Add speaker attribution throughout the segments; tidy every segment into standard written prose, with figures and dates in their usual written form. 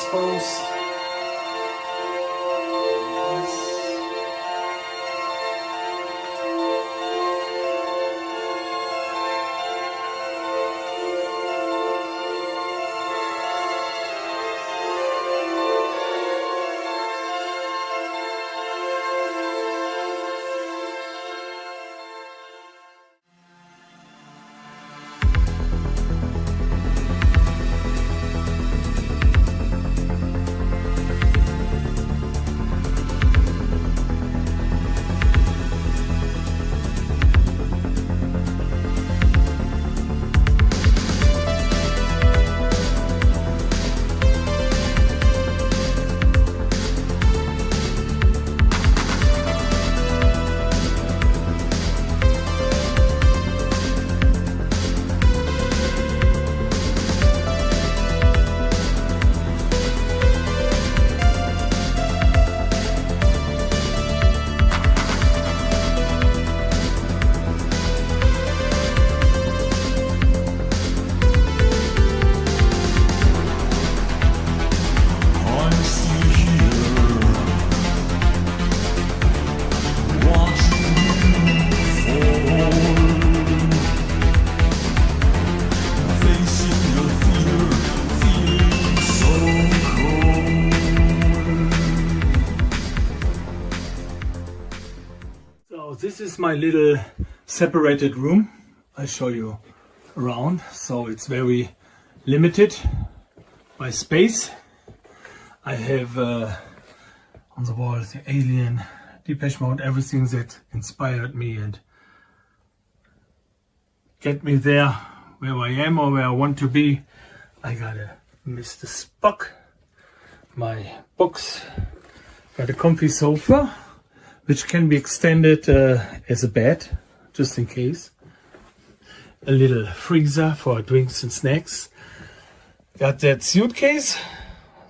Speaker 1: exposed. This is my little separated room. I'll show you around. So it's very limited by space. I have on the wall the Alien, Depeche Mode, everything that inspired me and get me there where I am or where I want to be. I got a Mr. Spock, my books, got a comfy sofa which can be extended as a bed, just in case. A little freezer for drinks and snacks. Got that suitcase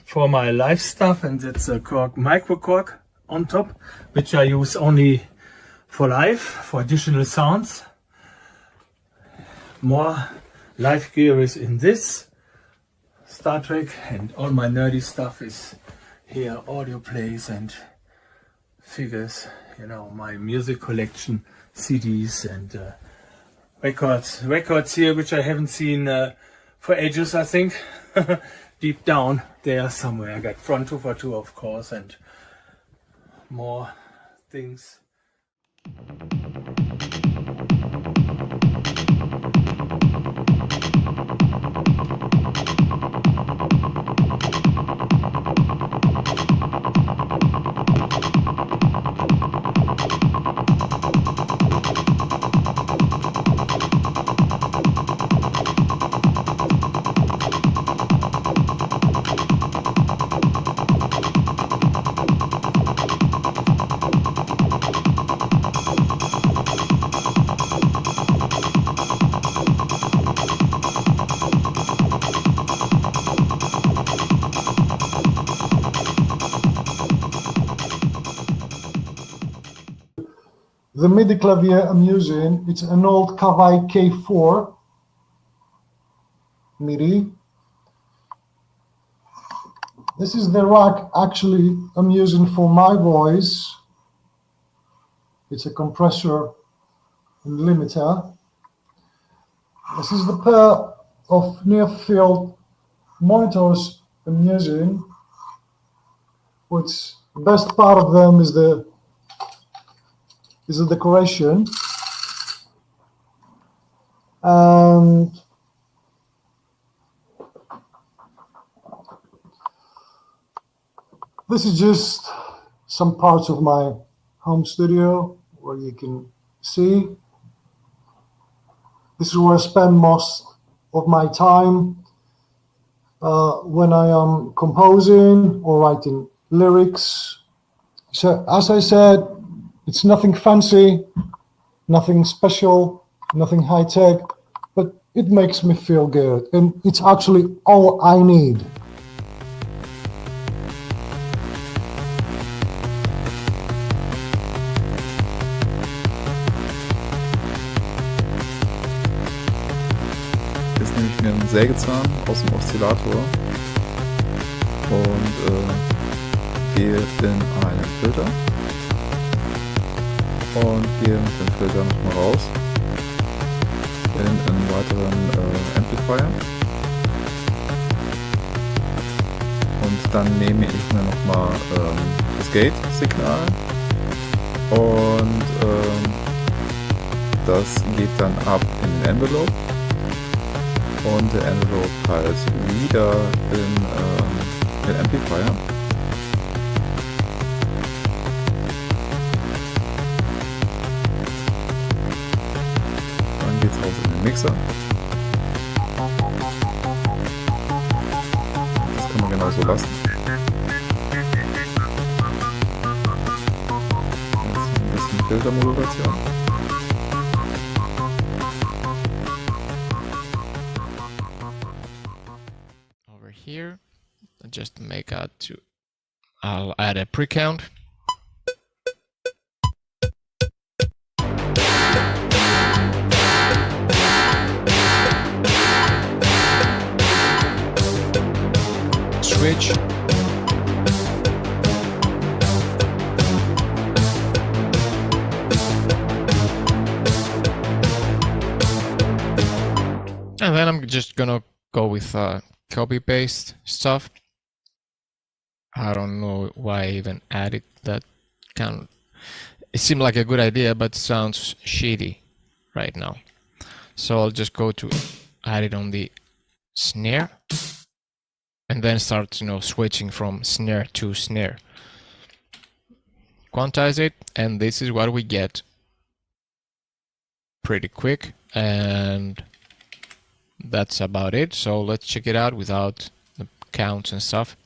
Speaker 1: for my live stuff, and that's a cork, micro cork on top, which I use only for live, for additional sounds. More live gear is in this Star Trek, and all my nerdy stuff is here, audio plays and figures, you know, my music collection, CDs and records here, which I haven't seen for ages, I think. Deep down there somewhere. I got front 242, of course, and more things.
Speaker 2: The MIDI clavier I'm using, it's an old Kawai K4 MIDI. This is the rack actually I'm using for my voice. It's a compressor and limiter. This is the pair of near-field monitors I'm using, which the best part of them is the decoration, and this is just some parts of my home studio where you can see. This is where I spend most of my time when I am composing or writing lyrics. So as I said, it's nothing fancy, nothing special, nothing high-tech, but it makes me feel good, and it's actually all I need.
Speaker 3: Jetzt nehme ich mir einen Sägezahn aus dem Oszillator und gehe in einen Filter und gehe mit dem Filter nochmal raus in einen weiteren Amplifier und dann nehme ich mir nochmal das Gate-Signal und das geht dann ab in den Envelope und der Envelope halt wieder in den Amplifier. Dann geht's raus in den Mixer. Das kann man genauso lassen. Jetzt ein bisschen Filtermodulation.
Speaker 4: Here, just to make out to, I'll add a pre-count. Switch. And then I'm just gonna go with copy paste stuff. I don't know why I even added that kind. It seemed like a good idea, but sounds shitty right now. So I'll just go to add it on the snare and then start, switching from snare to snare. Quantize it, and this is what we get. Pretty quick, and that's about it. So let's check it out without the counts and stuff.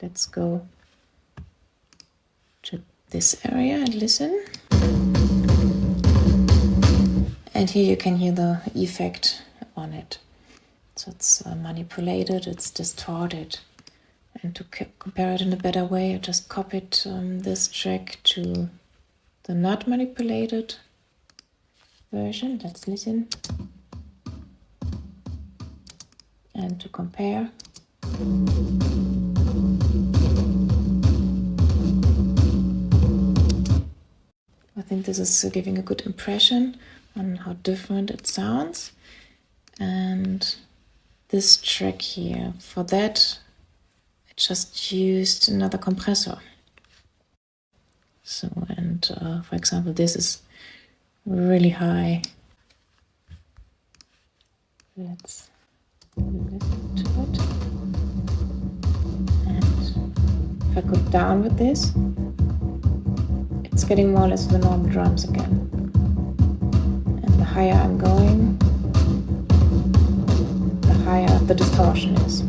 Speaker 5: Let's go to this area and listen. And here you can hear the effect on it. So it's manipulated, it's distorted. And to compare it in a better way, I just copied this track to the not manipulated version. Let's listen. And to compare. I think this is giving a good impression on how different it sounds. And this track here, for that, I just used another compressor. So, and for example, this is really high. Let's listen to it. And if I go down with this, it's getting more or less the normal drums again. And the higher I'm going, the higher the distortion is.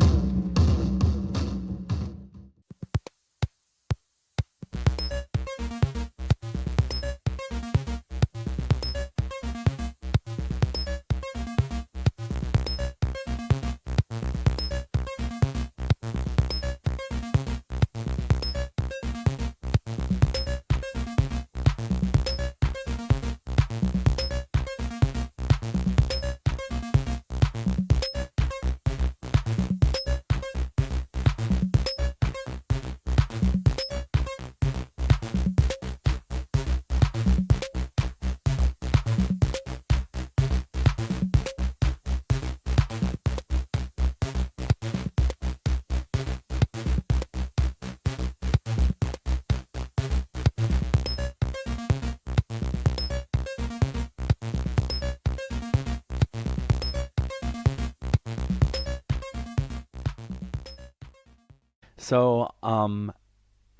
Speaker 6: So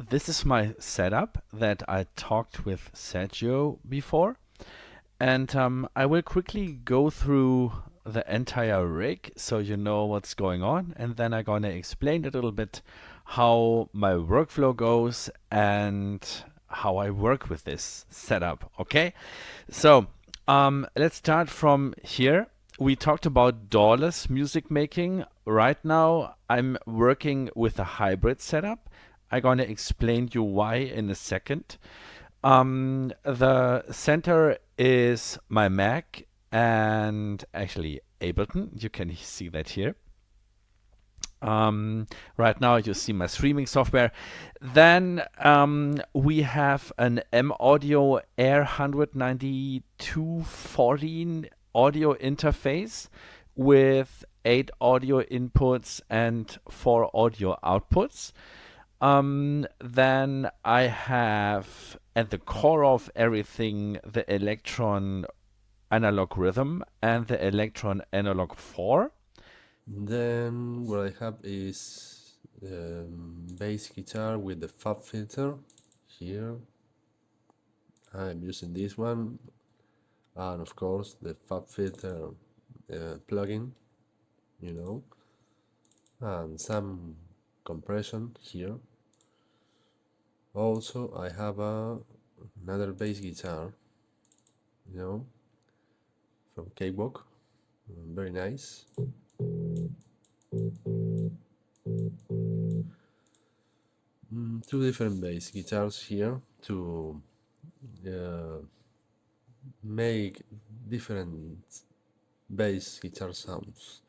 Speaker 6: this is my setup that I talked with Sergio before, and I will quickly go through the entire rig so you know what's going on, and then I'm gonna explain a little bit how my workflow goes and how I work with this setup. Okay, so Let's start from here. We talked about DAWless music making. Right now, I'm working with a hybrid setup. I'm going to explain you why in a second. The center is my Mac and actually Ableton. You can see that here. Right now you see my streaming software. Then we have an M Audio Air 19214 audio interface with 8 audio inputs and 4 audio outputs. Then I have at the core of everything the Electron analog rhythm and the Electron analog 4.
Speaker 7: Then what I have is bass guitar with the fab filter here. I'm using this one, and of course the fab filter plugin, you know, and some compression here. Also I have another bass guitar, you know, from Cakewalk, very nice. Two different bass guitars here to make different bass guitar sounds.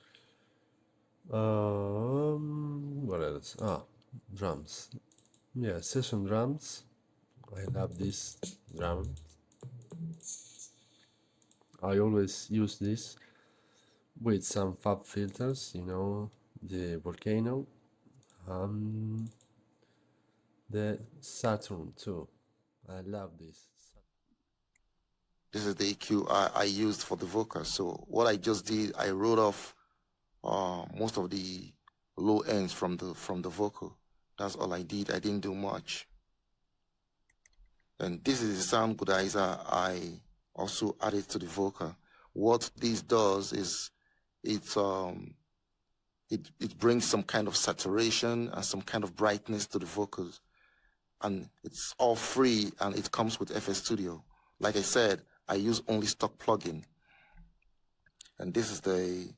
Speaker 7: What else? Drums. Yeah, session drums. I love this drum. I always use this with some fab filters, you know, the Volcano, the Saturn too. I love this.
Speaker 8: This is the EQ I used for the vocal. So what I just did, I wrote off most of the low ends from the vocal. That's all I did. I didn't do much. And this is the sound goodizer I also added to the vocal. What this does is it brings some kind of saturation and some kind of brightness to the vocals, and it's all free and it comes with FL Studio. Like I said, I use only stock plugin, and this is the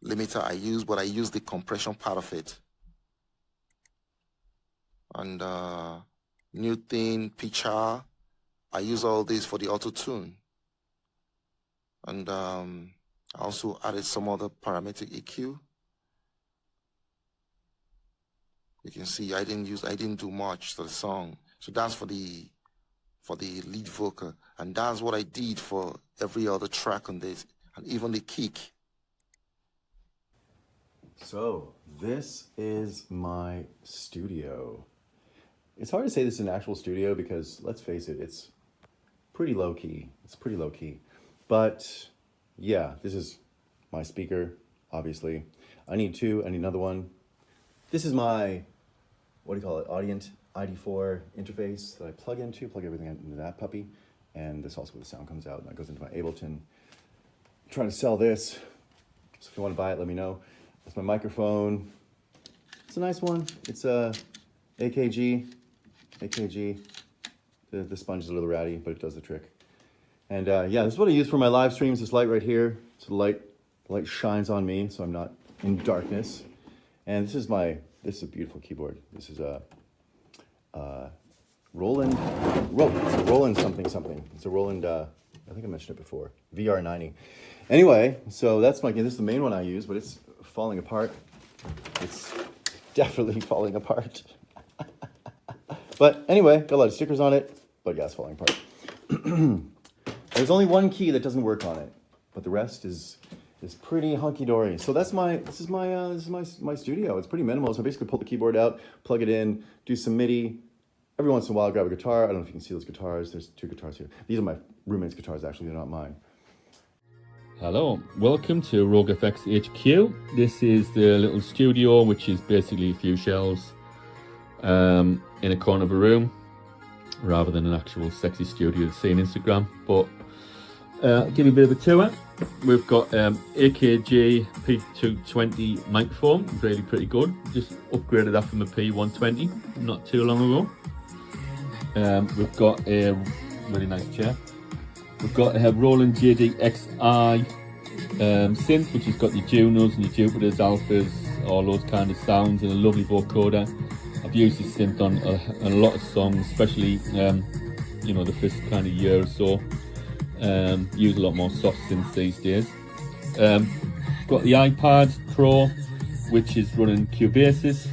Speaker 8: limiter I use, but I use the compression part of it. And new thing, pitcher, I use all this for the auto tune, and I also added some other parametric EQ. You can see I didn't do much to the song. So that's for the lead vocal, and that's what I did for every other track on this, and even the kick.
Speaker 9: So this is my studio. It's hard to say this is an actual studio because, let's face it, it's pretty low key. It's pretty low key. But yeah, this is my speaker, obviously. I need two, I need another one. This is my, what do you call it, Audient ID4 interface that I plug everything into that puppy. And this also where the sound comes out, and that goes into my Ableton. I'm trying to sell this, so if you want to buy it, let me know. That's my microphone. It's a nice one. It's a AKG. The sponge is a little ratty, but it does the trick. And yeah, this is what I use for my live streams. This light right here, so the light shines on me, so I'm not in darkness. And this is a beautiful keyboard. This is a Roland something. It's a Roland, I think I mentioned it before, VR90. Anyway, so that's this is the main one I use, but it's falling apart. It's definitely falling apart. But anyway, got a lot of stickers on it, but yeah, it's falling apart. There's only one key that doesn't work on it, but the rest is pretty hunky-dory. So this is my studio. It's pretty minimal. So I basically pull the keyboard out, plug it in, do some MIDI. Every once in a while, grab a guitar. I don't know if you can see those guitars. There's two guitars here. These are my roommate's guitars, actually. They're not mine.
Speaker 10: Hello, welcome to Rogue FX HQ. This is the little studio, which is basically a few shelves in a corner of a room, rather than an actual sexy studio you'd see on Instagram. But give you a bit of a tour. We've got AKG P220 microphone, really pretty good. Just upgraded that from a P120 not too long ago. We've got a really nice chair. We've got a Roland JD-XI synth, which has got your Junos and your Jupiters, Alphas, all those kind of sounds, and a lovely vocoder. I've used this synth on a lot of songs, especially you know, the first kind of year or so. Use a lot more soft synths these days. Got the iPad Pro, which is running Cubasis.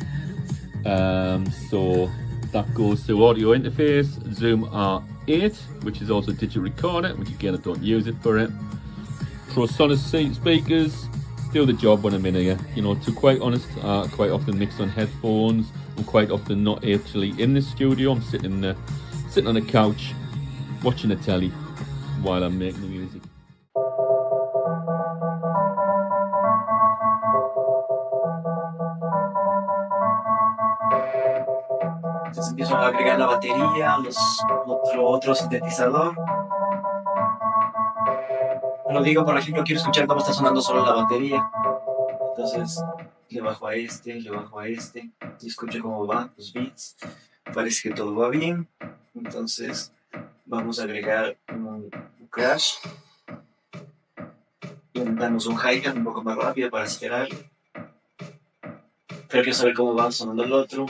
Speaker 10: So that goes to audio interface, Zoom R8, which is also a digital recorder, which again I don't use it for it. ProSonus speakers do the job when I'm in here. You know, to quite honest, quite often mix on headphones. I'm quite often not actually in the studio. I'm sitting on a couch watching the telly while I'm making the music.
Speaker 11: Entonces empiezo a agregar la batería, otro sintetizador. Lo digo, por ejemplo, quiero escuchar cómo está sonando solo la batería. Entonces le bajo a este, y escucho cómo van los beats. Parece que todo va bien. Entonces vamos a agregar un crash. Damos un hi-hat un poco más rápido para acelerar. Pero quiero saber cómo va sonando el otro.